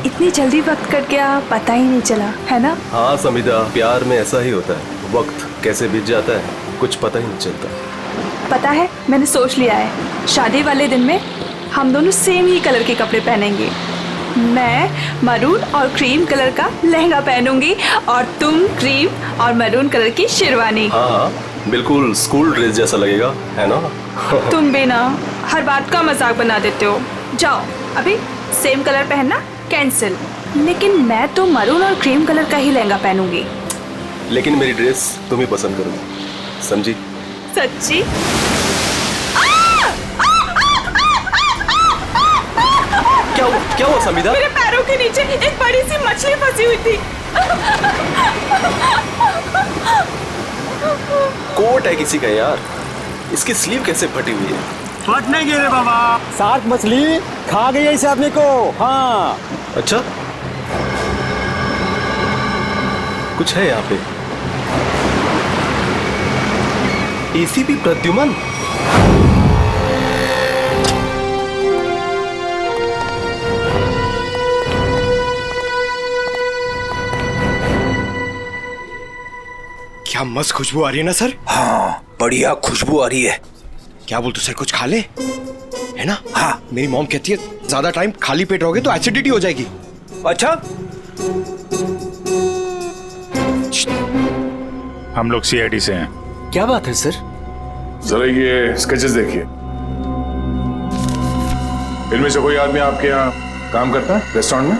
इतनी जल्दी वक्त कट गया, पता ही नहीं चला, है ना? हाँ समिधा, प्यार में ऐसा ही होता है, वक्त कैसे बीत जाता है कुछ पता ही नहीं चलता। पता है, मैंने सोच लिया है, शादी वाले दिन में हम दोनों सेम ही कलर के कपड़े पहनेंगे। मैं मरून और क्रीम कलर का लहंगा पहनूंगी और तुम क्रीम और मरून कलर की शेरवानी। हाँ बिल्कुल स्कूल ड्रेस जैसा लगेगा, है ना? तुम भी ना हर बात का मजाक बना देते हो। जाओ अभी सेम कलर पहनना कैंसिल। लेकिन मैं तो मरून और क्रीम कलर का ही लहंगा पहनूंगी। लेकिन मेरी ड्रेस तुम ही पसंद करोगी, समझी? सच्ची? क्या हुआ समिधा? मेरे पैरों के नीचे एक बड़ी सी मछली फंसी हुई थी। कोट है किसी का यार, इसकी स्लीव कैसे फटी हुई है? फट नहीं गिरे बाबा, शार्क मछली खा गई है इस आदमी को। हाँ अच्छा, कुछ है यहाँ पे। एसीपी प्रद्युमन, क्या मस्त खुशबू आ रही है ना सर? हाँ बढ़िया खुशबू आ रही है। क्या बोलते सर, कुछ खा ले, है ना? हाँ मेरी मॉम कहती है ज्यादा टाइम खाली पेट रहोगे तो एसिडिटी हो जाएगी। अच्छा हम लोग सीआईडी से हैं। क्या बात है सर? जरा ये स्केचेस देखिए, इनमें से कोई आदमी आपके यहाँ काम करता है रेस्टोरेंट में?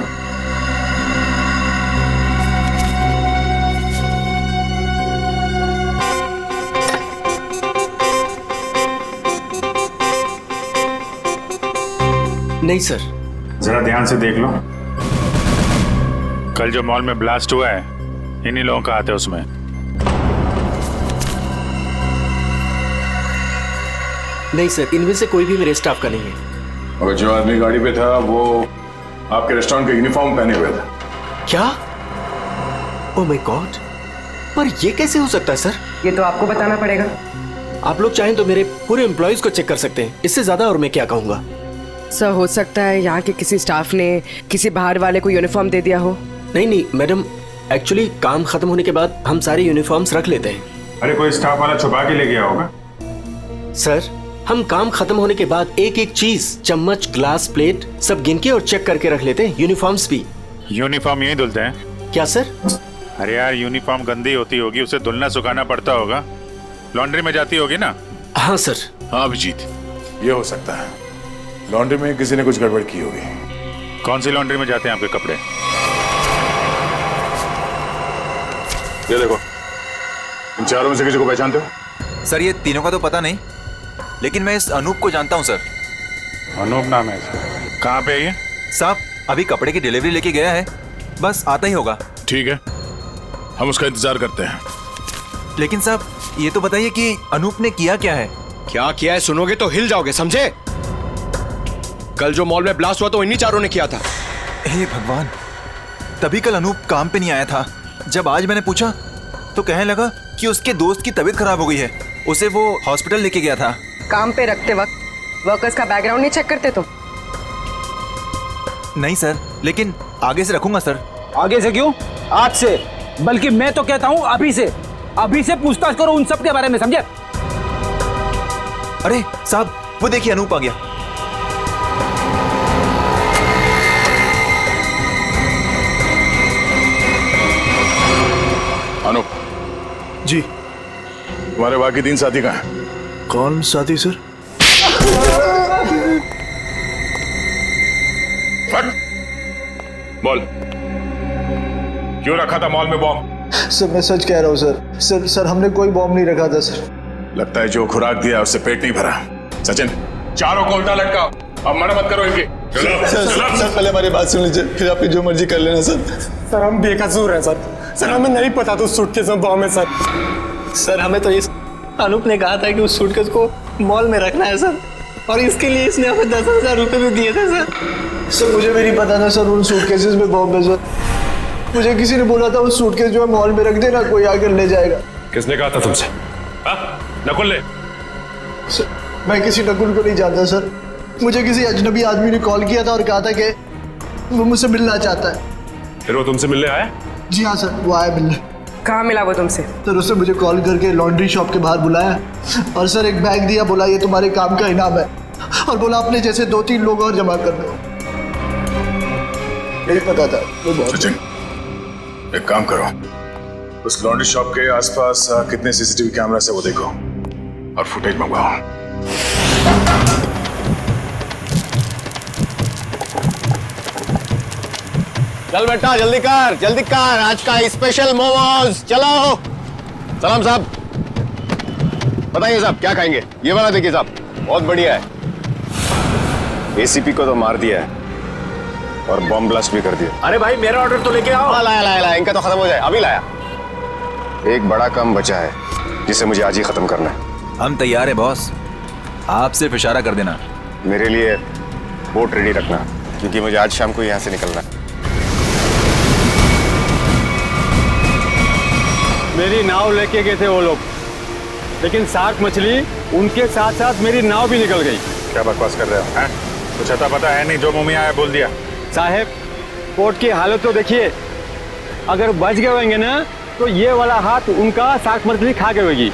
नहीं सर। जरा ध्यान से देख लो, कल जो मॉल में ब्लास्ट हुआ है इन्हीं लोगों का हाथ है उसमें। नहीं सर, इनमें से कोई भी मेरे स्टाफ का नहीं है। और जो आदमी गाड़ी पे था वो आपके रेस्टोरेंट का यूनिफॉर्म पहने हुए था। क्या? ओह माय गॉड, पर ये कैसे हो सकता है सर? ये तो आपको बताना पड़ेगा। आप लोग चाहें तो मेरे पूरे एम्प्लॉइज को चेक कर सकते हैं, इससे ज्यादा और मैं क्या कहूँगा। सर हो सकता है यहाँ के किसी स्टाफ ने किसी बाहर वाले को यूनिफॉर्म दे दिया हो। नहीं मैडम, एक्चुअली काम खत्म होने के बाद हम सारे यूनिफॉर्म्स रख लेते हैं। अरे कोई स्टाफ वाला छुपा के ले गया होगा। सर हम काम खत्म होने के बाद एक एक चीज, चम्मच, ग्लास, प्लेट सब गिन के और चेक करके रख लेते हैं, यूनिफॉर्म्स भी। यूनिफॉर्म यही धुलते हैं क्या सर? अरे यार यूनिफॉर्म गंदी होती होगी, उसे धुलना सुखाना पड़ता होगा, लॉन्ड्री में जाती होगी ना? हाँ सर। हाँ अभिजीत, ये हो सकता है लॉन्ड्री में किसी ने कुछ गड़बड़ की होगी। कौन सी लॉन्ड्री में जाते हैं आपके कपड़े? ये देखो, इन चारों में से किसी को पहचानते हो? सर ये तीनों का तो पता नहीं, लेकिन मैं इस अनूप को जानता हूं सर। अनूप नाम है इसका। कहाँ पे है ये? साहब अभी कपड़े की डिलीवरी लेके गया है, बस आता ही होगा। ठीक है, हम उसका इंतजार करते हैं। लेकिन साहब ये तो बताइए कि अनूप ने किया क्या है? क्या किया है सुनोगे तो हिल जाओगे, समझे? कल जो मॉल में ब्लास्ट हुआ तो इन्हीं चारों ने किया था। हे भगवान, तभी कल अनूप काम पे नहीं आया था। जब आज मैंने पूछा तो कहने लगा कि उसके दोस्त की तबीयत खराब हो गई है, उसे वो हॉस्पिटल लेके गया था। काम पे रखते वक्त वर्कर्स का बैकग्राउंड नहीं चेक करते तुम? नहीं सर, लेकिन आगे से रखूंगा सर। आगे से क्यों, आज से। बल्कि मैं तो कहता हूँ अभी से पूछताछ करो उन सब के बारे में, समझे? अरे साहब वो देखिए अनूप आ गया। अनूप जी। तुम्हारे बाकी 3 साथी कहाँ हैं? कौन साथी सर? फट बोल, क्यों रखा था मॉल में बॉम्ब? सर मैं सच कह रहा हूँ सर। सर हमने कोई बॉम्ब नहीं रखा था सर। लगता है जो खुराक दिया उससे पेट नहीं भरा। सचिन, चारों को उल्टा लटकाओ, अब मना मत करो इनकी। सर पहले हमारी बात सुन लीजिए, फिर आप जो मर्जी कर लेना सर। सर हम बेकसूर हैं सर। सर हमें नहीं पता था सूटकेस में बॉम्ब है सर। सर हमें तो इस अनूप ने कहा था कि उस सूटकेस को मॉल में रखना है सर, और इसके लिए इसने हमें 10,000 रुपये भी दिए थे सर। सर मुझे भी नहीं पता था सर उन सूटकेसेस में बॉम्ब है सर। मुझे किसी ने बोला था उस सूटकेस जो है मॉल में रख देना, कोई आकर ले जाएगा। किसने कहा था तुमसे? नकुल ने? सर मैं किसी नकुल को नहीं जानता सर। मुझे किसी अजनबी आदमी ने कॉल किया था और कहा था कि वो मुझसे मिलना चाहता है। फिर वो तुमसे मिलने आया? जी हाँ सर, वो आया मिलने। कहाँ मिला वो तुमसे? सर उसने मुझे कॉल करके लॉन्ड्री शॉप के बाहर बुलाया और सर एक बैग दिया, बोला ये तुम्हारे काम का इनाम है, और बोला अपने जैसे 2-3 लोग और जमा कर दो। यही पता था वो बहुत। सचिन, एक काम करो, उस लॉन्ड्री शॉप के आसपास कितने सीसीटीवी कैमरा से वो देखो और फुटेज मंगवाओ। चल बेटा जल्दी कर, आज का स्पेशल मोमोज। चलो सलाम साहब, बताइए साहब क्या खाएंगे? ये वाला देखिए साहब, बहुत बढ़िया है। एसीपी को तो मार दिया है और बॉम्ब ब्लास्ट भी कर दिया। अरे भाई मेरा ऑर्डर तो लेके आओ। लाया, इनका तो खत्म हो जाए, अभी लाया। एक बड़ा काम बचा है जिसे मुझे आज ही खत्म करना है। हम तैयार है बॉस, आप सिर्फ इशारा कर देना। मेरे लिए बोट रेडी रखना, क्योंकि मुझे आज शाम को यहाँ से निकलना है। मेरी नाव लेके गए थे वो लोग, लेकिन शार्क मछली उनके साथ साथ मेरी नाव भी निकल गई। क्या बकवास कर रहे हो? हैं? कुछ अता पता है नहीं, जो मुंह में आया बोल दिया। साहब कोर्ट की हालत तो देखिए, अगर बच गए होंगे ना तो ये वाला हाथ उनका शार्क मछली खा गई होगी।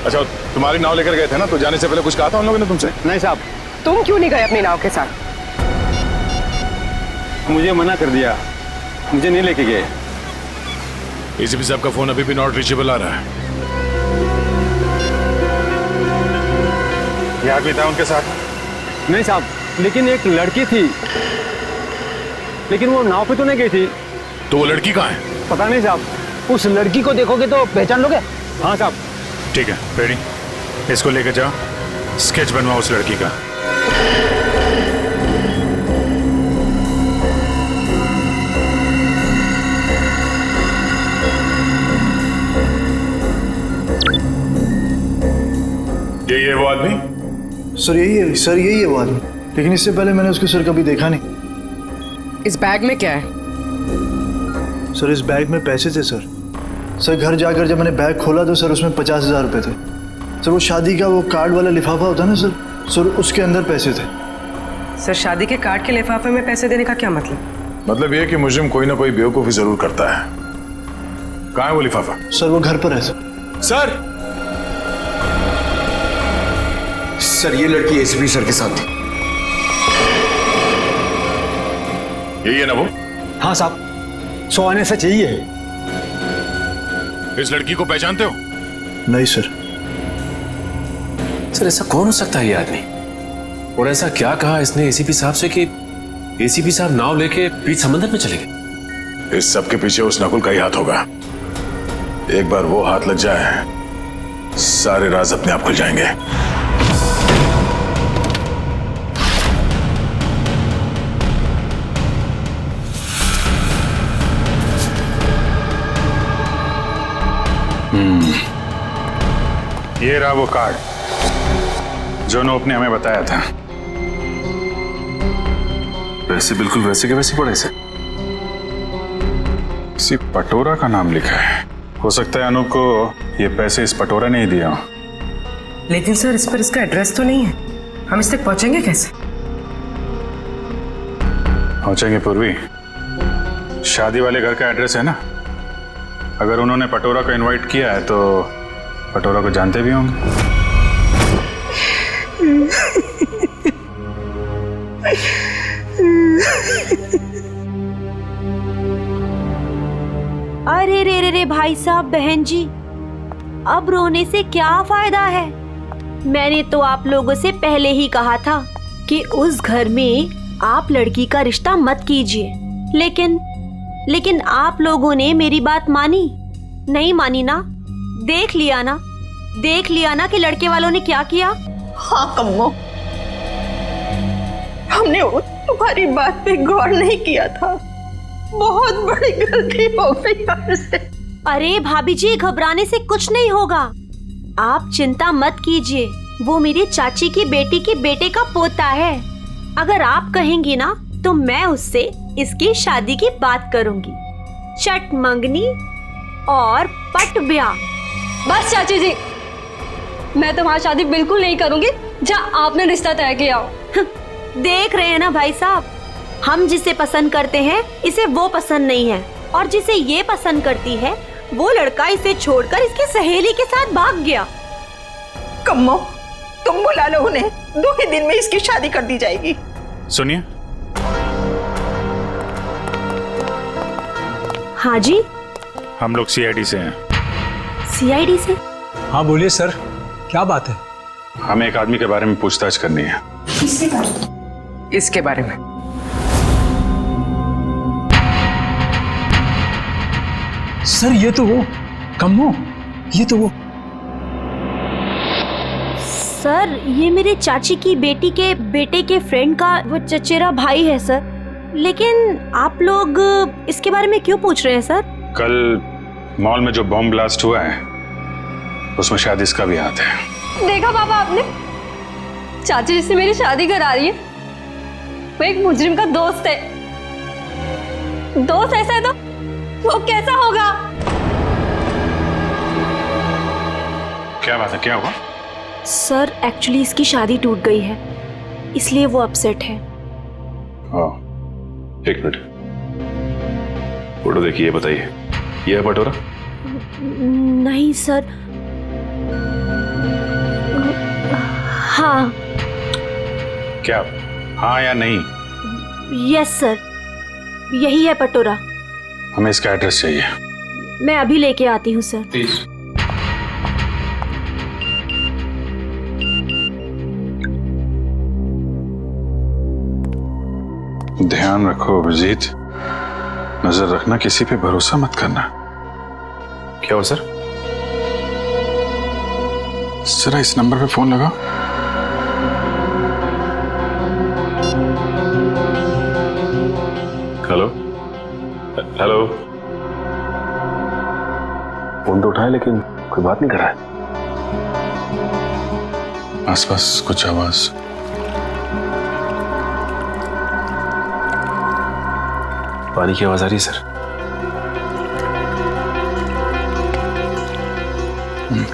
अच्छा, तुम्हारी नाव लेकर गए थे ना, तो जाने से पहले कुछ कहा था उन लोगों ने तुमसे? नहीं साहब, तुम क्यों नहीं गए अपनी नाव के साथ? मुझे मना कर दिया, मुझे नहीं लेके गए। एसीपी साहब का फोन अभी भी नॉट रीचेबल आ रहा है। ये आदमी था उनके साथ? नहीं साहब, लेकिन एक लड़की थी, लेकिन वो नाव पे तो नहीं गई थी। तो वो लड़की कहाँ है? पता नहीं साहब, उस लड़की को देखोगे तो पहचान लोगे। हाँ साहब। ठीक है रेडी, इसको लेकर जाओ, स्केच बनवाओ उस लड़की का। ये वो आदमी? सर यही है वो आदमी, लेकिन इससे पहले मैंने उसको सर कभी देखा नहीं। इस बैग में क्या है? सर इस बैग में पैसे थे सर। सर घर जाकर जब मैंने बैग खोला तो सर उसमें 50,000 रुपये थे। सर वो शादी का वो कार्ड वाला लिफाफा होता है ना सर उसके अंदर पैसे थे। सर शादी के कार्ड के लिफाफे में पैसे देने का क्या मतलब? मतलब ये कि मुजरिम कोई ना कोई बेवकूफी जरूर करता है। कहाँ है वो लिफाफा? सर वो घर पर है सर। सर ये लड़की एसीपी सर के साथ थी। यही है ना वो? हाँ साहब, 100 आने से चाहिए। इस लड़की को पहचानते हो? नहीं सर। सर ऐसा कौन हो सकता है ये आदमी, और ऐसा क्या कहा इसने एसीपी साहब से कि एसीपी साहब नाव लेके बीच समंदर में चले गए? इस सब के पीछे उस नकुल का ही हाथ होगा। एक बार वो हाथ लग जाए, सारे राज अपने आप खुल जाएंगे। ये रहा वो कार्ड जो नोप ने हमें बताया था। पैसे बिल्कुल वैसे के वैसे पड़े से। किसी पटोरा का नाम लिखा है। हो सकता है अनूप को ये पैसे इस पटोरा ने ही दिया हो। लेकिन सर इस पर इसका एड्रेस तो नहीं है, हम इस तक पहुंचेंगे कैसे? पहुंचेंगे पूर्वी, शादी वाले घर का एड्रेस है ना। अगर उन्होंने पटोरा को इनवाइट किया है तो पटोरा को जानते भी होंगे। अरे रे भाई साहब, बहन जी, अब रोने से क्या फायदा है? मैंने तो आप लोगों से पहले ही कहा था कि उस घर में आप लड़की का रिश्ता मत कीजिए, लेकिन आप लोगों ने मेरी बात मानी नहीं मानी ना? देख लिया ना कि लड़के वालों ने क्या किया। हाँ कम्मो, हमने तुम्हारी बात पे गौर नहीं किया था, बहुत बड़ी गलती हो गई हमसे। अरे भाभी जी, घबराने से कुछ नहीं होगा, आप चिंता मत कीजिए। वो मेरी चाची की बेटी के बेटे का पोता है। अगर आप कहेंगी ना तो मैं उससे इसकी शादी की बात करूंगी। चट मंगनी और पट ब्याह। बस चाची जी, मैं तुम्हारी शादी बिल्कुल नहीं करूंगी जहाँ आपने रिश्ता तय किया हो। देख रहे हैं ना भाई साहब, हम जिसे पसंद करते हैं इसे वो पसंद नहीं है, और जिसे ये पसंद करती है वो लड़का इसे छोड़कर इसकी सहेली के साथ भाग गया। कम्मो, तुम बुला लो उन्हें, 2 ही दिन में इसकी शादी कर दी जाएगी। सुनिए। हाँ जी। हम लोग सीआईडी से हैं। सीआईडी से? हाँ बोलिए सर, क्या बात है? हमें एक आदमी के बारे में पूछताछ करनी है। इसके बारे में? सर ये तो वो कम्मो, ये तो वो। सर ये मेरे चाची की बेटी के बेटे के फ्रेंड का वो चचेरा भाई है सर। लेकिन आप लोग इसके बारे में क्यों पूछ रहे हैं सर? कल मॉल में जो बॉम्ब ब्लास्ट हुआ है उसमें शायद इसका भी हाथ है। देखा पापा आपने, चाची जिससे मेरी शादी करा रही है वो एक मुजरिम का दोस्त है। दोस्त ऐसा है तो वो कैसा होगा? क्या बात है, क्या हुआ? सर एक्चुअली इसकी शादी टूट गई है, इसलिए वो अपसेट है। हाँ, एक मिनट, फोटो देखिए, बताइए ये है पटोरा? नहीं सर। हाँ। क्या हाँ या नहीं? यस सर, यही है पटोरा। हमें इसका एड्रेस चाहिए। मैं अभी लेके आती हूँ सर। प्लीज। ध्यान रखो अभिजीत, नजर रखना, किसी पे भरोसा मत करना। क्या हुआ सर? जरा इस नंबर पे फोन लगाओ। Hello hello. फोन तो उठाया लेकिन कोई बात नहीं कर रहा है। आसपास कुछ आवाज? पानी की आवाज आ रही है सर।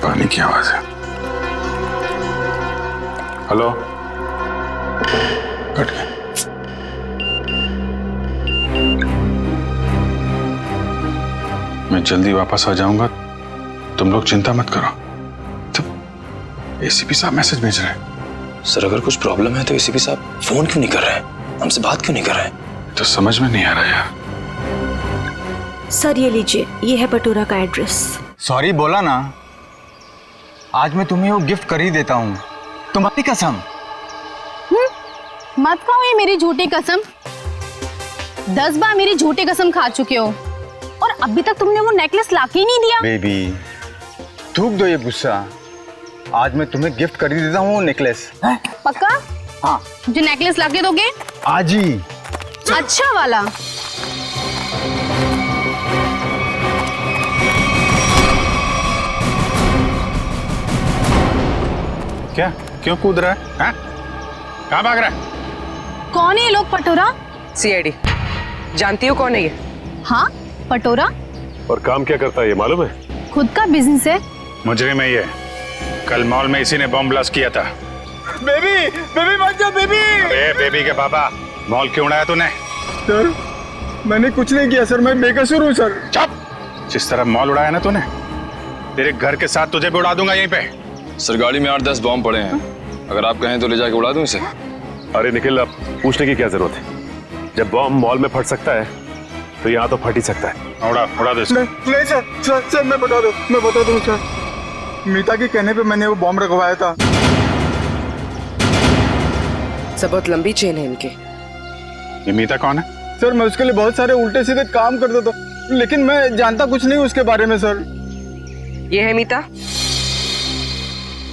पानी की आवाज है। हेलो, कट गया। मैं जल्दी वापस आ जाऊंगा, तुम लोग चिंता मत करो। तो एसीपी साहब मैसेज भेज रहे हैं। सर अगर कुछ प्रॉब्लम है तो एसीपी साहब फोन क्यों नहीं कर रहे हैं, हमसे बात क्यों नहीं कर रहे हैं? तो समझ में नहीं आ रहा यार। सर ये लीजिए, ये है पटोरा का एड्रेस। सॉरी बोला ना, आज मैं तुम्हें वो गिफ्ट कर ही देता हूँ, तुम्हारी कसम। मत खाओ ये मेरी झूठी कसम। 10 बार मेरी झूठी कसम खा चुके हो और अभी तक तुमने वो नेकलेस लाके ही नहीं दिया। बेबी थूक दो ये गुस्सा, आज मैं तुम्हें गिफ्ट कर ही देता हूँ वो नेकलेस। पक्का? हाँ। जो नेकलेस लाके दोगे? आज ही। अच्छा वाला। क्या, क्यों कूद रहा है? हाँ? कहाँ भाग रहा है? कौन है ये लोग पटोरा? सीआईडी। जानती हो कौन है ये? हाँ पटोरा। और काम क्या करता है ये मालूम है? खुद का बिजनेस है। मुजरिम है ये, कल मॉल में इसी ने बॉम्ब ब्लास्ट किया था। बेबी, बेबी मत जाओ बेबी। अरे बेबी के बाबा, मॉल क्यों उड़ाया तूने? सर मैंने कुछ नहीं किया सर, मैं बेकसूर हूँ सर। चुप! जिस तरह मॉल उड़ाया ना तूने, तेरे घर के साथ तुझे भी उड़ा दूंगा यहीं पे। सर गाड़ी में 8-10 बॉम्ब पड़े हैं, अगर आप कहें तो ले जाके उड़ा दूं इसे। अरे निखिल, अब पूछने की क्या जरूरत है? जब बॉम्ब मॉल में फट सकता है तो यहाँ तो फट ही सकता है। उड़ा दो इसको। नहीं सर, मैं बता दूं सर, मीता के कहने पे मैंने वो बॉम्ब रखवाया था। सब बहुत लंबी चेन है इनके। ये मीता कौन है? सर मैं उसके लिए बहुत सारे उल्टे सीधे काम करता था, लेकिन मैं जानता कुछ नहीं उसके बारे में सर। ये है मीता?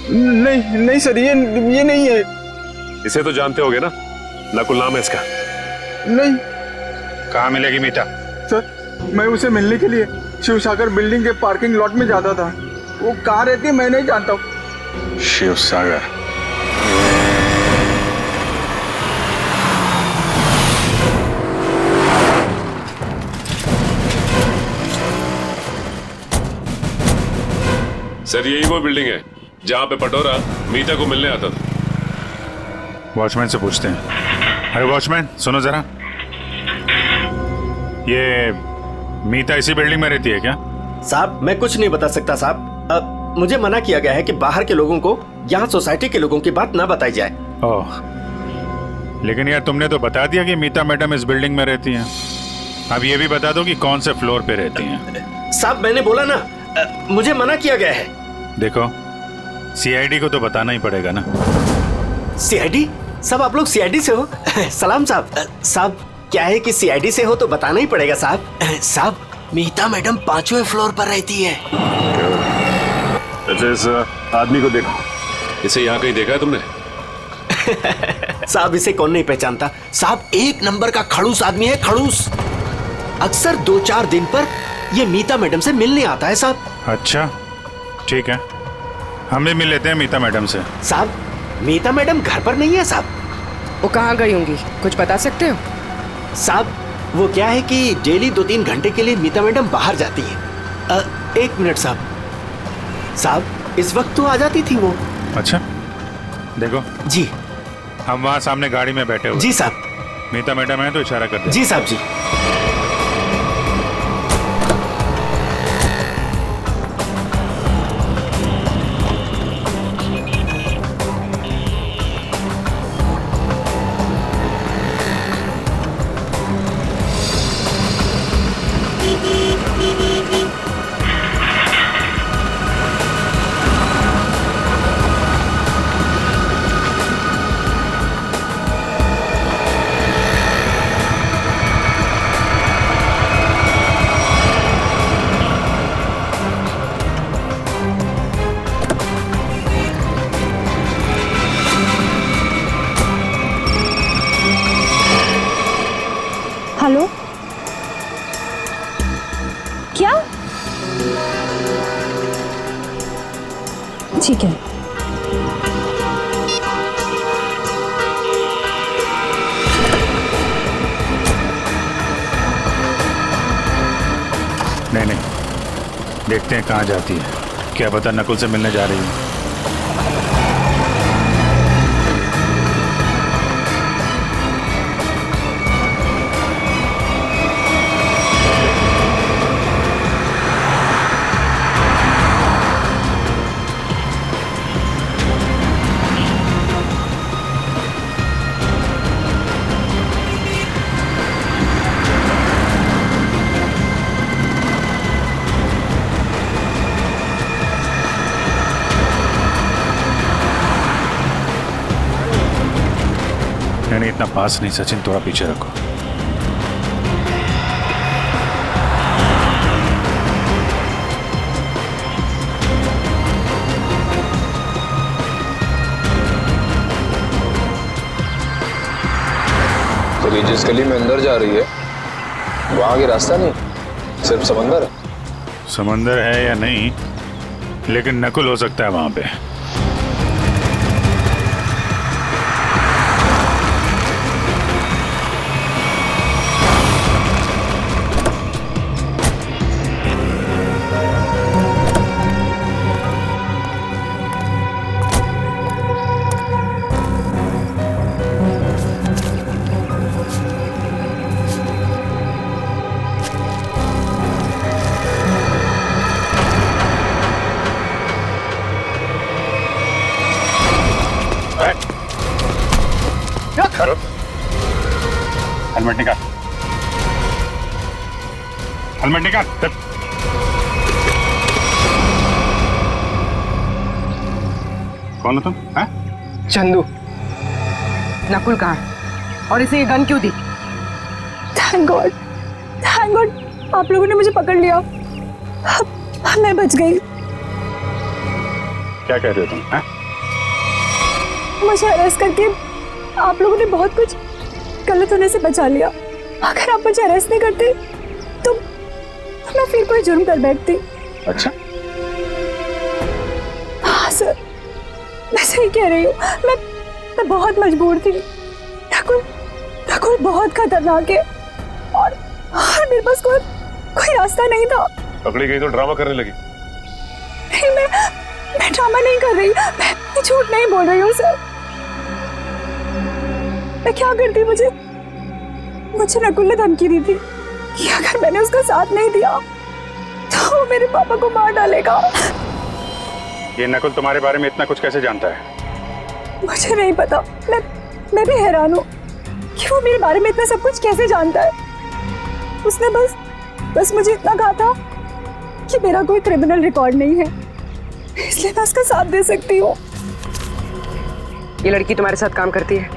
नहीं सर, ये नहीं है। इसे तो जानते होगे ना, नकुल नाम है इसका। नहीं। कहाँ मिलेगी मीता? सर मैं उसे मिलने के लिए शिव सागर बिल्डिंग के पार्किंग लॉट में जाता था, वो कहाँ रहती है मैं नहीं जानता हूँ। शिव सागर? सर यही वो बिल्डिंग है जहाँ पे पटोरा मीता को मिलने आता था। वॉचमैन से पूछते हैं। अरे वॉचमैन सुनो जरा, ये मीता इसी बिल्डिंग में रहती है क्या? साहब मैं कुछ नहीं बता सकता साहब। मुझे मना किया गया है कि बाहर के लोगों को यहाँ सोसाइटी के लोगों की बात ना बताई जाए। ओह, लेकिन यार तुमने तो बता दिया कि मीता मैडम इस बिल्डिंग में रहती हैं। अब ये भी बता दो कि कौन से फ्लोर पे रहती हैं। साहब मैंने बोला ना, मुझे मना किया गया है। देखो, सीआईडी को तो बताना ही पड़ेगा ना। सीआईडी? सब आप लोग सीआईडी से हो? सलाम साहब। साहब क्या है कि सीआईडी से हो तो बताना ही पड़ेगा साहब। साहब मीता मैडम 5वें फ्लोर पर रहती है। अच्छा, इस आदमी को देखो। इसे यहाँ कहीं देखा है तुमने? साहब इसे कौन नहीं पहचानता। साहब 1 नंबर का खड़ूस आदमी है, खड़ूस। अक्सर 2-4 दिन पर ये मीता मैडम से मिलने आता है साहब। अच्छा ठीक है, हम भी मिल लेते हैं मीता मैडम से। साहब मीता मैडम घर पर नहीं है साहब। वो कहाँ गई होंगी, कुछ बता सकते हो? साहब वो क्या है कि डेली 2-3 घंटे के लिए मीता मैडम बाहर जाती है। 1 मिनट साहब। साहब इस वक्त तो आ जाती थी वो। अच्छा देखो जी, हम वहाँ सामने गाड़ी में बैठे हुए। जी साहब। मीता मैडम है तो इशारा कर दे। जी साहब जी। हेलो, क्या? ठीक है। नहीं, देखते हैं कहाँ जाती है। क्या पता नकुल से मिलने जा रही है। नहीं, इतना पास नहीं सचिन, थोड़ा पीछे रखो। तो ये जिस गली में अंदर जा रही है वहां आगे रास्ता नहीं, सिर्फ समंदर है। समंदर है या नहीं, लेकिन नकुल हो सकता है वहां पे। हेलमेट निकाल, हेलमेट निकाल। कौन हो तुम? चंदू। नकुल कहाँ है और इसे ये गन क्यों दी? थैंक गॉड आप लोगों ने मुझे पकड़ लिया। मैं बच गई। क्या कह रहे हो तुम? मुझे अरेस्ट करके आप लोगों ने बहुत कुछ गलत होने से बचा लिया। अगर आप मुझे अरेस्ट नहीं करते तो मैं फिर कोई जुर्म कर बैठती। अच्छा हाँ सर, मैं सही कह रही हूँ। मैं बहुत मजबूर थी। नकुल बहुत खतरनाक है और मेरे पास कोई रास्ता नहीं था। पकड़ी गई तो ड्रामा करने लगी। नहीं, मैं ड्रामा नहीं कर रही। मैं झूठ नहीं बोल रही हूँ सर। मैं क्या करती, मुझे नकुल ने धमकी दी थी कि अगर मैंने उसका साथ नहीं दिया तो वो मेरे पापा को मार डालेगा। ये नकुल तुम्हारे बारे में इतना कुछ कैसे जानता है? मुझे नहीं पता, मैं भी हैरान हूँ कि वो मेरे बारे में इतना सब कुछ कैसे जानता है। उसने बस मुझे इतना कहा था कि मेरा कोई क्रिमिनल रिकॉर्ड नहीं है, इसलिए मैं उसका साथ दे सकती हूँ। ये लड़की तुम्हारे साथ काम करती है?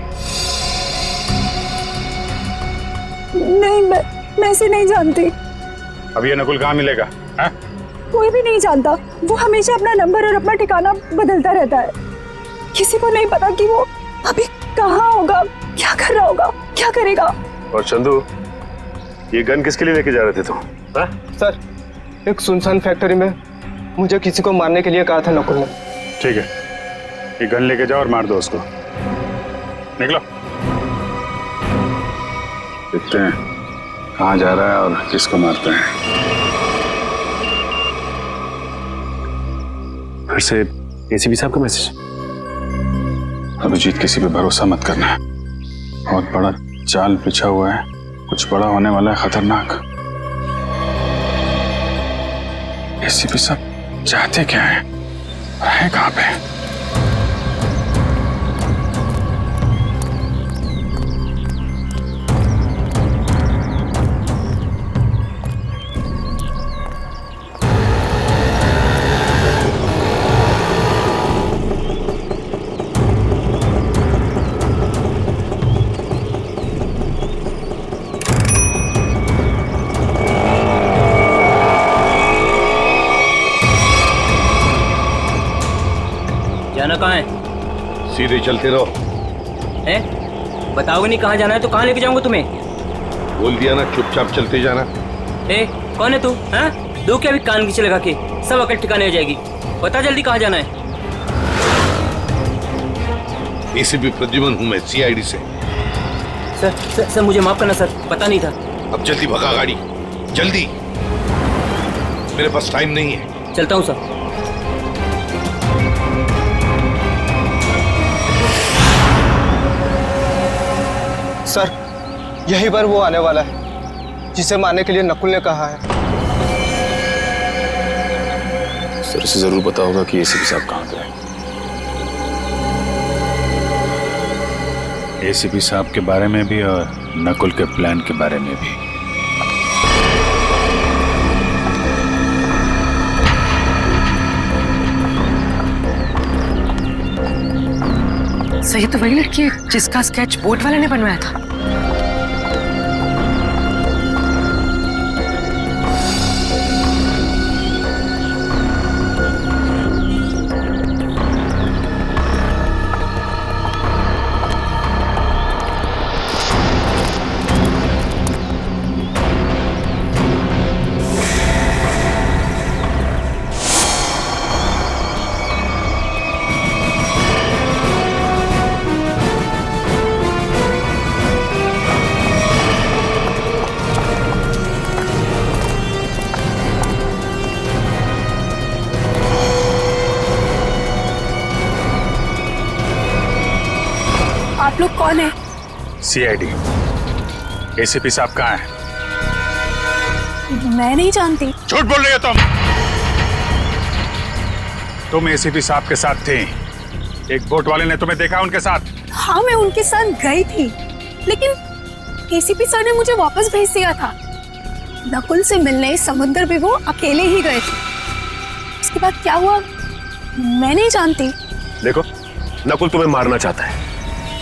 नहीं, मैं इसे नहीं जानती। अब ये नकुल कहाँ मिलेगा? हा? कोई भी नहीं जानता। वो हमेशा अपना नंबर और अपना ठिकाना बदलता रहता है। किसी को नहीं पता कि वो अभी कहाँ होगा, क्या कर रहा होगा, क्या करेगा। और चंदू, ये गन किसके लिए लेके जा रहे थे तुम? सर, एक सुनसान फैक्ट्री में मुझे किसी को मारने के लिए कहा था नकुल ने। ठीक है, ये गन लेके जाओ और मार दो उसको। निकलो। देखते हैं कहाँ जा रहा है और किसको मारते हैं। फिर से एसीपी साहब का मैसेज। अभिजीत, किसी पे भरोसा मत करना, बहुत बड़ा जाल बिछा हुआ है, कुछ बड़ा होने वाला है, खतरनाक। एसीपी साहब चाहते क्या है, रहे कहाँ पे? जाना कहाँ है? सीधे चलते रहो। बताओगे नहीं कहाँ जाना है तो कहाँ लेके जाऊंगा तुम्हें? बोल दिया ना, चुपचाप चलते जाना। कौन है तू? हैं? दो क्या भी कान खींचे लगा के, सब अकल ठिकाने हो जाएगी। बता जल्दी कहाँ जाना है? एसीपी प्रद्युमन हूँ मैं, सीआईडी से। सर मुझे माफ करना सर, पता नहीं था। अब जल्दी भगा गाड़ी, जल्दी, मेरे पास टाइम नहीं है। चलता हूँ सर। सर, यही बार वो आने वाला है जिसे मारने के लिए नकुल ने कहा है। सर इसे जरूर पता होगा कि एसीपी साहब कहाँ पे हैं। एसीपी साहब के बारे में भी और नकुल के प्लान के बारे में भी। सही तो वही लड़की है जिसका स्केच बोट वाले ने बनवाया था। आप लोग कौन है? सीआईडी। एसीपी साहब कहाँ हैं? मैं नहीं जानती। झूठ बोल रही हो तुम एसीपी साहब के साथ थे। एक बोट वाले ने तुम्हें देखा उनके साथ? हाँ, मैं उनके साथ गई थी, लेकिन एसीपी सर ने मुझे वापस भेज दिया था। नकुल से मिलने समुद्र भी वो अकेले ही गए थे। उसके बाद क्या हुआ मैं नहीं जानती। देखो, नकुल तुम्हें मारना चाहता है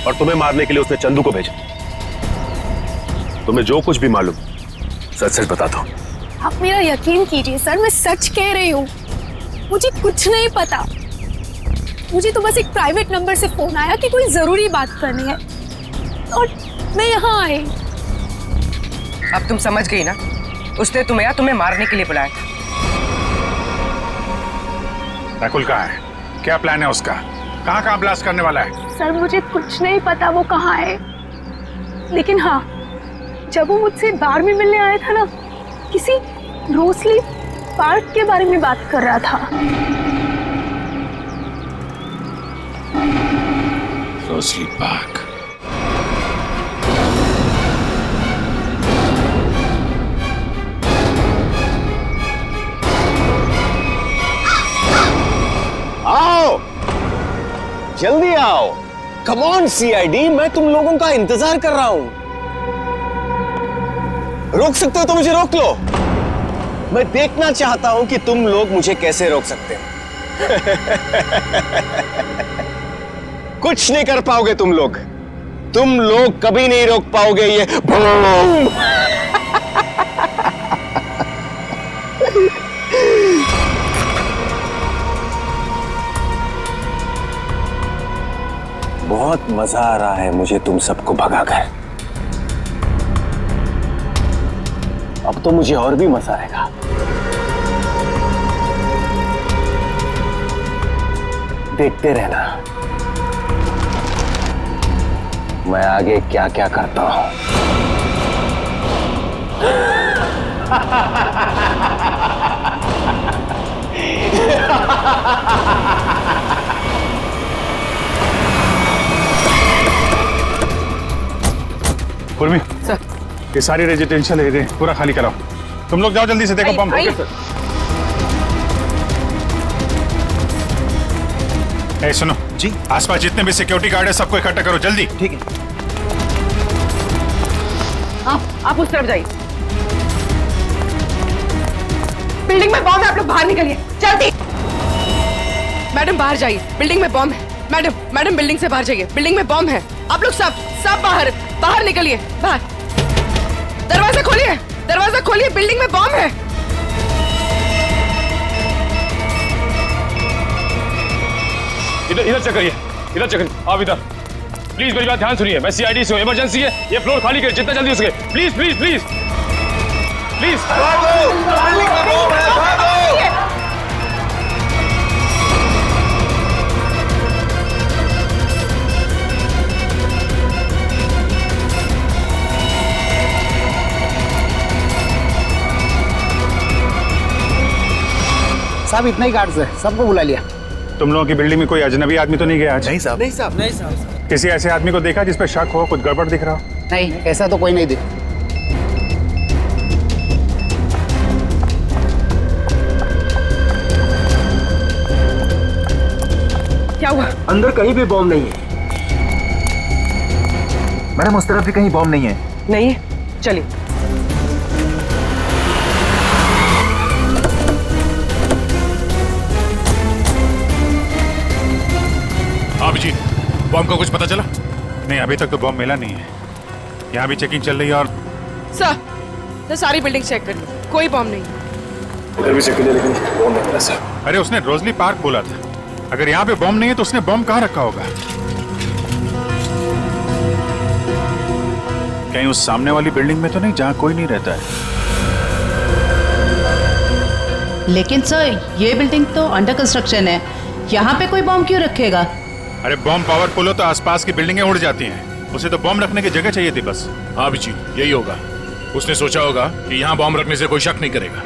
और तुम्हें मारने के लिए उसने चंदू को भेजा। तुम्हें जो कुछ भी मालूम सच सच बता दो। आप मेरा यकीन कीजिए सर, मैं सच कह रही हूँ। मुझे कुछ नहीं पता। मुझे तो बस एक प्राइवेट नंबर से फोन आया कि कोई जरूरी बात करनी है और मैं यहाँ आई। अब तुम समझ गई ना, उसने तुम्हें मारने के लिए बुलाया था। नकुल कहाँ है? क्या प्लान है उसका? कहाँ ब्लास्ट करने वाला है? सर मुझे कुछ नहीं पता वो कहाँ है, लेकिन हाँ, जब वो मुझसे बार में मिलने आया था ना, किसी रोसली पार्क के बारे में बात कर रहा था। Rosalie park? जल्दी आओ। कम ऑन सीआईडी, मैं तुम लोगों का इंतजार कर रहा हूं। रोक सकते हो तो मुझे रोक लो। मैं देखना चाहता हूं कि तुम लोग मुझे कैसे रोक सकते हो। कुछ नहीं कर पाओगे तुम लोग कभी नहीं रोक पाओगे ये बूम। बहुत मजा आ रहा है मुझे तुम सबको भगाकर। अब तो मुझे और भी मजा आएगा। देखते रहना मैं आगे क्या क्या करता हूं। पूर्वी सर, ये सारी रेजिडेंशियल एरिया पूरा खाली कराओ। तुम लोग जाओ जल्दी से, देखो बम। ए सुनो जी, आसपास जितने भी सिक्योरिटी गार्ड है सबको इकट्ठा करो जल्दी। ठीक है। आप उस तरफ जाइए। बिल्डिंग में बॉम्ब है, आप लोग बाहर निकलिए जल्दी। मैडम बाहर जाइए, बिल्डिंग में बॉम्ब है। मैडम बिल्डिंग से बाहर जाइए, बिल्डिंग में बॉम्ब है। आप लोग सब बाहर निकलिए, बाहर। दरवाजा खोलिए, बिल्डिंग में बॉम्ब है। इधर चेक करिए, आप इधर प्लीज मेरी बात ध्यान सुनिए। मैं सीआईडी से हूं, इमरजेंसी है, ये फ्लोर खाली करिए जितना जल्दी हो सके। Please please please please. साहब इतना ही गार्ड्स है, सबको बुला लिया। तुम लोगों की बिल्डिंग में कोई अजनबी आदमी तो नहीं गया आज? नहीं साहब। नहीं साहब। किसी ऐसे आदमी को देखा जिस पे शक हो, कुछ गड़बड़ दिख रहा हो? नहीं, ऐसा तो कोई नहीं दिख। क्या हुआ? अंदर कहीं भी बॉम्ब नहीं है। मैडम उस तरफ भी कहीं बॉम्ब नहीं है। नहीं है, चलिए। अभिजीत, बॉम्ब का कुछ पता चला? नहीं, अभी तक तो बॉम्ब मिला नहीं है। यहाँ भी चेकिंग चल रही है। और सर सारी बिल्डिंग चेक कर ली, कोई बॉम्ब नहीं है। इधर भी चेक किया लेकिन बॉम्ब नहीं मिला सर। अरे उसने रोजली पार्क बोला था। अगर यहाँ पे बॉम्ब नहीं है तो उसने बॉम्ब कहाँ रखा होगा? कहीं उस सामने वाली बिल्डिंग में तो नहीं जहाँ कोई नहीं रहता है? लेकिन सर ये बिल्डिंग तो अंडर कंस्ट्रक्शन है, यहाँ पे कोई बॉम्ब क्यों रखेगा? अरे बॉम्ब पावरफुल हो तो आसपास की बिल्डिंगें उड़ जाती हैं। उसे तो बॉम्ब रखने की जगह चाहिए थी बस। हाँ जी, यही होगा। उसने सोचा होगा कि यहाँ बॉम्ब रखने से कोई शक नहीं करेगा।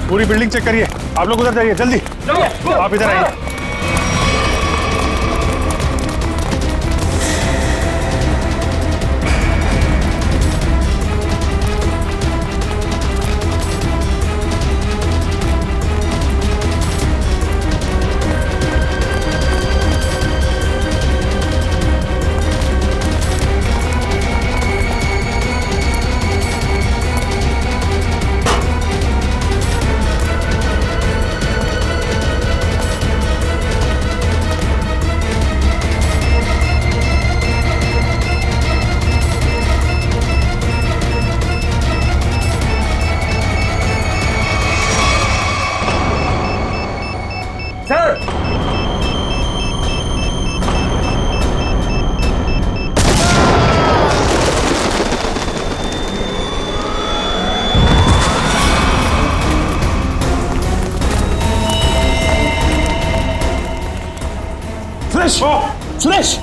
पूरी बिल्डिंग चेक करिए। आप लोग उधर जाइए जल्दी। आप इधर आइए।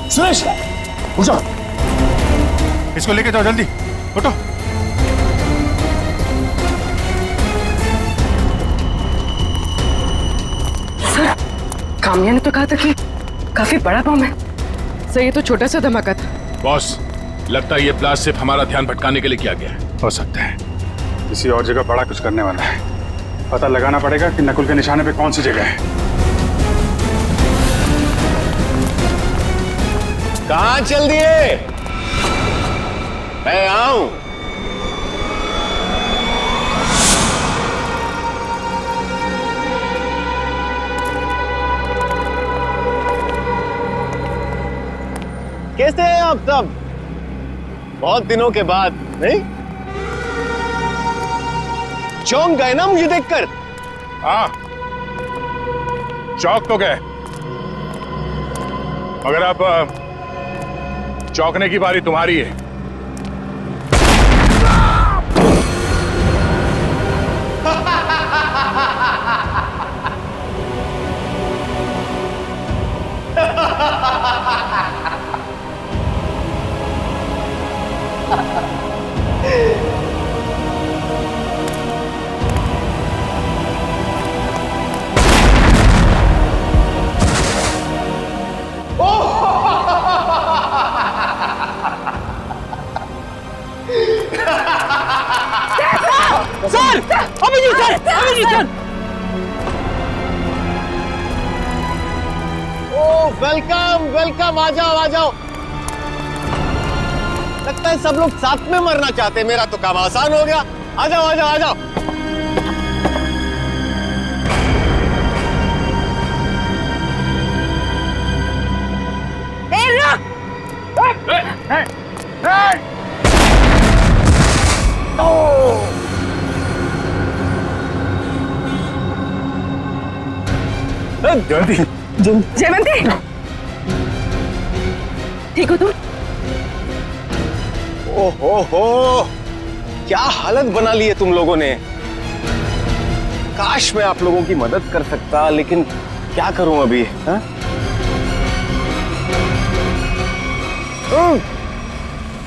सुरेश उठो। इसको लेके जाओ जल्दी, उठो। सर कामिया ने तो कहा था कि काफी बड़ा बम है। सर ये तो छोटा सा धमाका था। बॉस, लगता है ये ब्लास्ट सिर्फ हमारा ध्यान भटकाने के लिए किया गया है। हो सकता है, किसी और जगह बड़ा कुछ करने वाला है। पता लगाना पड़ेगा कि नकुल के निशाने पे कौन सी जगह है। कहाँ चल दिए? मैं आऊं। कैसे हैं आप सब? बहुत दिनों के बाद, नहीं? चौंक गए ना मुझे देखकर? हाँ, चौक तो गए, मगर अब चौंकने की बारी तुम्हारी है। Sir, Abhijit sir, Abhijit sir. Oh welcome welcome, आ जाओ आ जाओ। लगता है सब लोग साथ में मरना चाहते हैं। मेरा तो काम आसान हो गया। आ जाओ आ जाओ आ जाओ। जल्दी जयवंती, ठीक हो तुम? ओहो, क्या हालत बना ली है तुम लोगों ने। काश मैं आप लोगों की मदद कर सकता, लेकिन क्या करूं अभी। हाँ?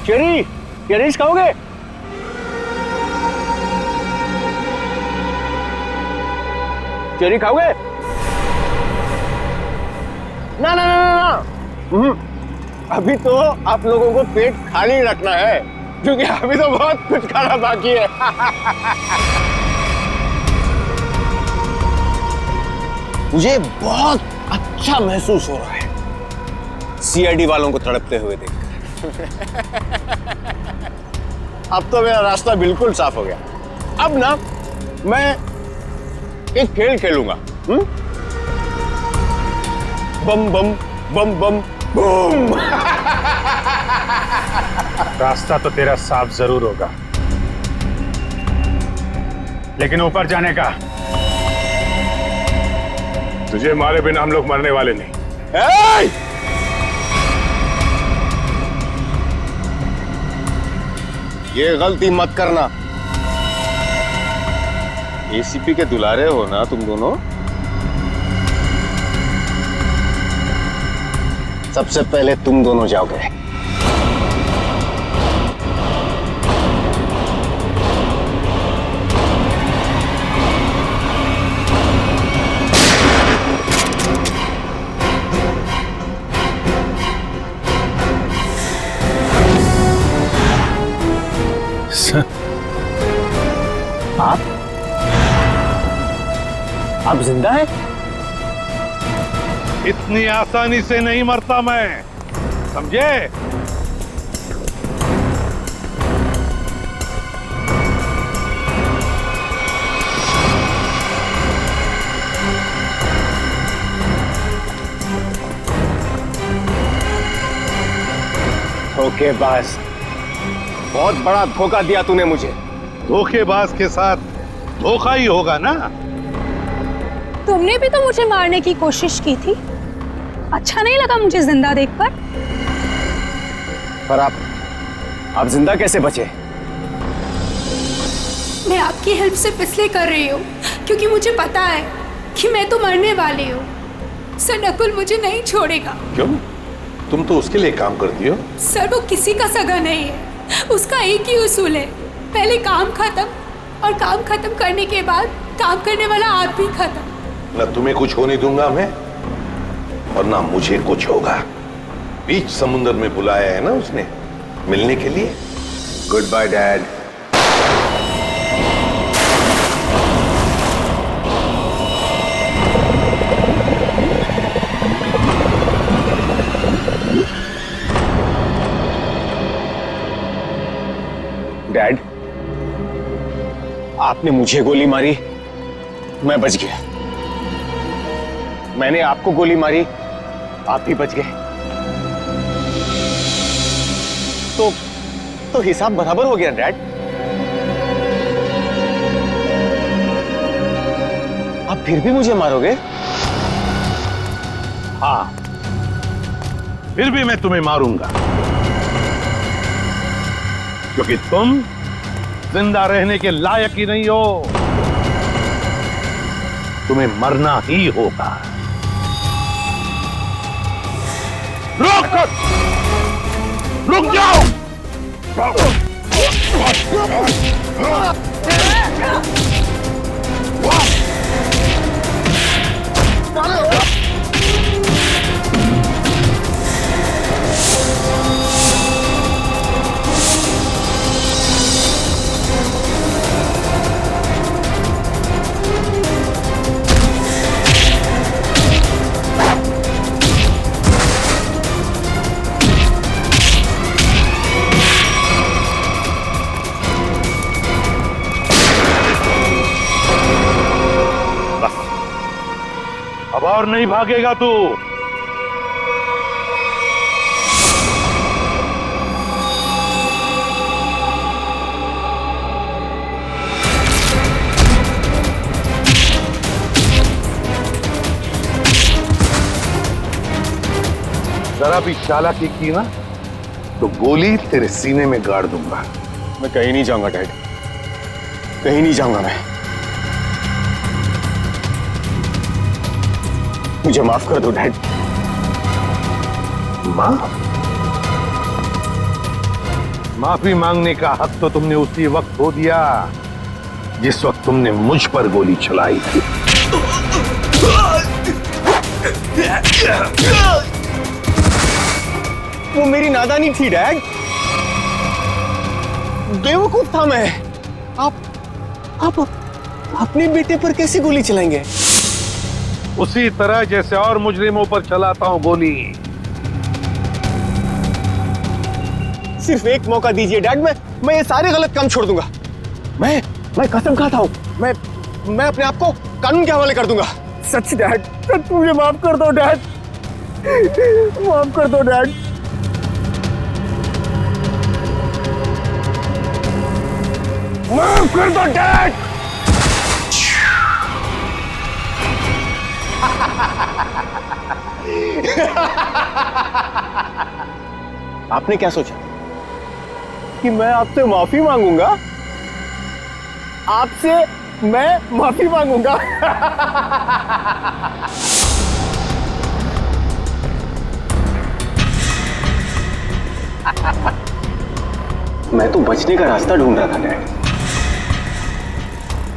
चेरीज खाओगे? चेरी खाओगे? ना ना ना ना, अभी तो आप लोगों को पेट खाली रखना है, क्योंकि अभी तो बहुत कुछ खाना बाकी है। मुझे बहुत अच्छा महसूस हो रहा है सीआईडी वालों को तड़पते हुए देखकर। अब तो मेरा रास्ता बिल्कुल साफ हो गया। अब ना मैं एक खेल खेलूंगा। बम बम बम बम बूम। रास्ता तो तेरा साफ जरूर होगा, लेकिन ऊपर जाने का तुझे मारे बिना हम लोग मरने वाले नहीं। ये गलती मत करना। एसीपी के दुलारे हो ना तुम दोनों। सबसे पहले तुम दोनों जाओगे। आप जिंदा हैं? इतनी आसानी से नहीं मरता मैं, समझे? धोखेबाज, बहुत बड़ा धोखा दिया तूने मुझे। धोखेबाज के साथ धोखा ही होगा ना। तुमने भी तो मुझे मारने की कोशिश की थी। अच्छा नहीं लगा मुझे जिंदा देखकर। पर आप जिंदा कैसे बचे? मैं आपकी हेल्प सिर्फ इसलिए कर रही हूँ क्योंकि मुझे पता है कि मैं तो मरने वाली हूँ। सर, नकुल मुझे नहीं छोड़ेगा। क्यों? तुम तो उसके लिए काम करती हो। सर, वो किसी का सगा नहीं है। उसका एक ही उसूल है, पहले काम खत्म, और काम खत्म करने के बाद काम करने वाला आदमी खत्म। न तुम्हें कुछ होने दूंगा मैं, और ना मुझे कुछ होगा। बीच समुद्र में बुलाया है ना उसने मिलने के लिए। Good bye dad. डैड, आपने मुझे गोली मारी, मैं बच गया। मैंने आपको गोली मारी, आप भी बच गए। तो हिसाब बराबर हो गया डैड। आप फिर भी मुझे मारोगे? हाँ, फिर भी मैं तुम्हें मारूंगा, क्योंकि तुम जिंदा रहने के लायक ही नहीं हो। तुम्हें मरना ही होगा। रुक जाओ! अब और नहीं भागेगा तू। जरा भी चालाकी की ना तो गोली तेरे सीने में गाड़ दूंगा। मैं कहीं नहीं जाऊंगा डैड, कहीं नहीं जाऊंगा मैं। मुझे माफ कर दो डैड। माफी मांगने का हक तो तुमने उसी वक्त खो दिया जिस वक्त तुमने मुझ पर गोली चलाई थी। वो मेरी नादानी थी डैड, बेवकूफ था मैं। आप अपने बेटे पर कैसे गोली चलाएंगे? उसी तरह जैसे और मुजरिमों पर चलाता हूं गोली। सिर्फ एक मौका दीजिए डैड, मैं ये सारे गलत काम छोड़ दूंगा। मैं कसम खाता हूं, मैं अपने आप को कानून के हवाले कर दूंगा। सच डैड, सच मुझे माफ कर दो डैड, माफ कर दो डैड। माफ कर दो डैड। आपने क्या सोचा कि मैं आपसे माफी मांगूंगा? आपसे मैं माफी मांगूंगा? मैं तो बचने का रास्ता ढूंढ रहा था डैड।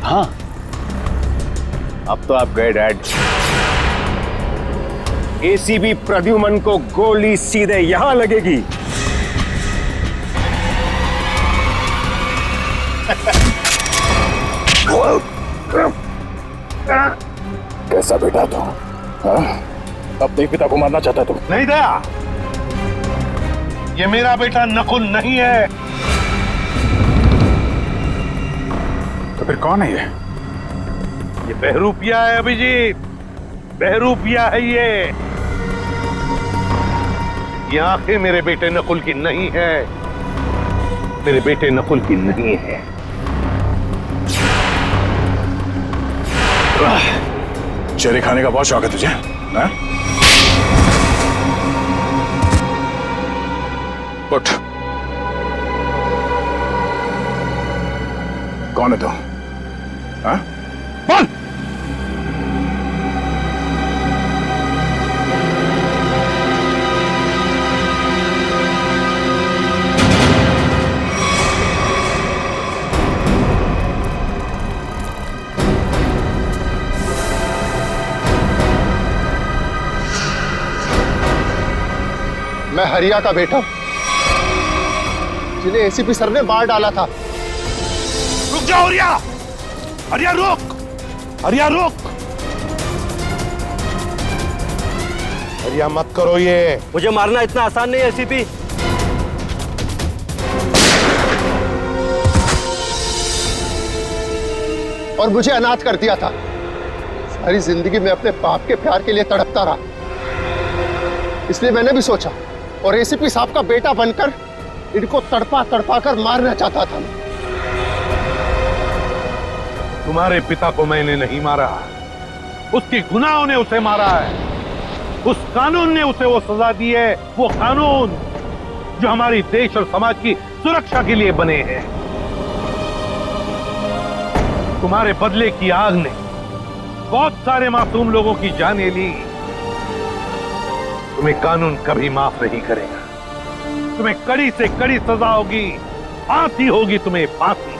हाँ, अब तो आप गए डैड। एसीपी प्रद्युमन को गोली सीधे यहां लगेगी। कैसा बेटा तू? अपने पिता को मारना चाहता तू? नहीं दया, ये मेरा बेटा नकुल नहीं है। तो फिर कौन है ये बहरूपिया है अभिजीत, बहरूपिया है ये आंखें मेरे बेटे नकुल की नहीं है, मेरे बेटे नकुल की नहीं है। चेहरे खाने का बहुत शौक है तुझे, हाँ? उठ। कौन है तू? हाँ? बोल। मैं हरिया का बेटा, जिन्हें एसीपी सर ने मार डाला था। रुक जाओ हरिया, हरिया रुक, हरिया रुक, हरिया मत करो ये। मुझे मारना इतना आसान नहीं है एसीपी। और मुझे अनाथ कर दिया था। सारी जिंदगी में अपने बाप के प्यार के लिए तड़पता रहा, इसलिए मैंने भी सोचा और एसीपी साहब का बेटा बनकर इनको तड़पा तड़पा कर मारना चाहता था। तुम्हारे पिता को मैंने नहीं मारा, उसके गुनाहों ने उसे मारा है। उस कानून ने उसे वो सजा दी है, वो कानून जो हमारी देश और समाज की सुरक्षा के लिए बने हैं। तुम्हारे बदले की आग ने बहुत सारे मासूम लोगों की जानें ली। तुम्हें कानून कभी माफ नहीं करेगा। तुम्हें कड़ी से कड़ी सजा होगी, फांसी होगी तुम्हें, फांसी।